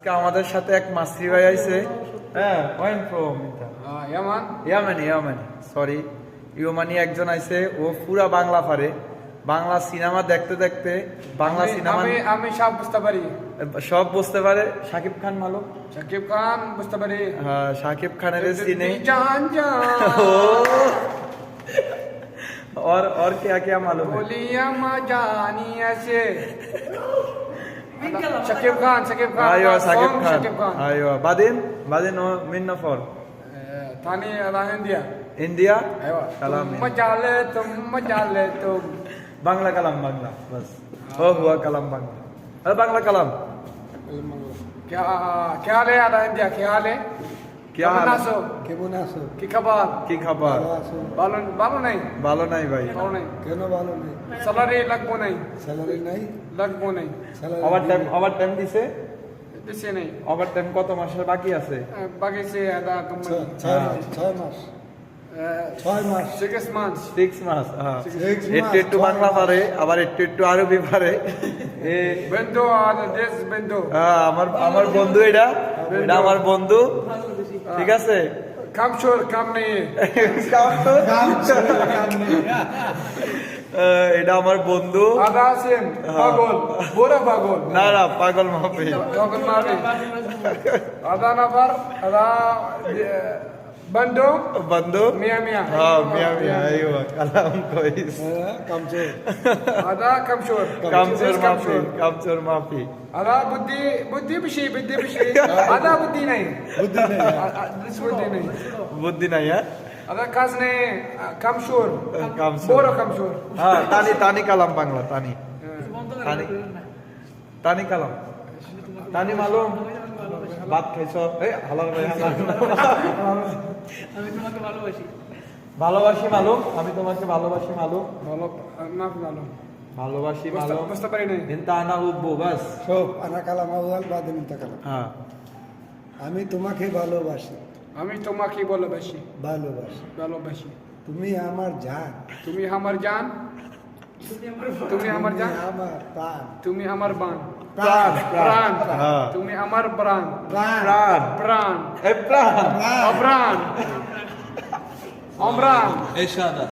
আজকে আমাদের সাথে এক মাসরি ভাই আইছে। হ্যাঁ, ওয়েন ফ্রম ইয়ামান ইয়ামানি সরি ইউমানি একজন আইছে। ও পুরা বাংলা পারে। বাংলা সিনেমা দেখতে দেখতে বাংলা সিনেমা আমি সব বুঝতে পারি, সব বুঝতে পারে। শাকিব খান মালুম? শাকিব খান বুঝতে পারি। হ্যাঁ, শাকিব খানের সিনে জান জান और क्या मालूम है? बोलिया जानी ऐसे शाकिब खान ايوه शाकिब शाकिब खान खान ايوه بعدين من نفر ثاني هندية इंडिया ايوه كلام तुम मजा ले तुम बांग्ला कलाम बांग्ला बस वो हुआ कलाम बांग्ला अरे बांग्ला कलाम क्या क्या हाल है आधा इंडिया क्या हाल है क्या हाल है? কেমন আছো? की खबर की खबर ভালো আছো? बालो नहीं ভালো নাই ভাই बालो नहीं কেন ভালো নেই? सैलरी लगभग नहीं স্যালারি নাই? लगभग नहीं স্যালারি ওভার টাইম দিছে। दिसे नहीं ওভার টাইম কত মাসের বাকি আছে? बाकी से आधा कम 6 মাস 6 মাস 6 months 6 মাস। হ্যাঁ, 6 মাস, একটু একটু 6 বাংলা মাস। পারে, আবার একটু একটু আরবি পারে। এ बंदो आधा देश बंदो আমার বন্ধু, এটা আমার বন্ধু। ঠিক আছে, कम शोर कम नहीं है এটা আমার বন্ধু। आधा सेम पागल पूरा पागल না না, পাগল মাহফিল। पागल मारे आधा नफर आधा बंदो বন্ধু मियाँ मियाँ হ্যাঁ, মিয়া মিয়া আইওয়া কালাম কইস। কামচোর आधा कम शोर কামচোর कम মাফি, शोर কামচোর মাফি। आधा बुद्धि बुद्धि बिशी आधा बुद्धि नहीं বুদ্ধি নেই बुद्धि नहीं বুদ্ধি নাই। হ্যাঁ, आधा काज नहीं कम शोर কামচোর। पूरा कम शोर হ্যাঁ, তানি তানি কালাম বাংলা, তানি তানি তানি কালাম। তানি মালুম? ভাত খাইছ? এই হালাল ভাই হালাল। আমি তোমাকে ভালোবাসি। ভালোবাসি মালুম, আমি তোমাকে ভালোবাসি মালুম, बोलो माफ मालूम ভালোবাসি মালুম। বুঝতে পারি নাই ইনতা আনা হুব্বু বাস। সব আনা কালাম আউয়াল বাদিন কালাম। হ্যাঁ, আমি তোমাকে ভালোবাসি আমি তোমাকে ভালোবাসি ভালোবাসি ভালোবাসি তুমি আমার জান তুমি আমার জান তুমি আমার জান আমার প্রাণ তুমি আমার বান প্রাণ প্রাণ হ্যাঁ, তুমি আমার প্রাণ প্রাণ প্রাণ প্রাণ এই প্রাণ অপ্রাণ অমরান ايش هذا؟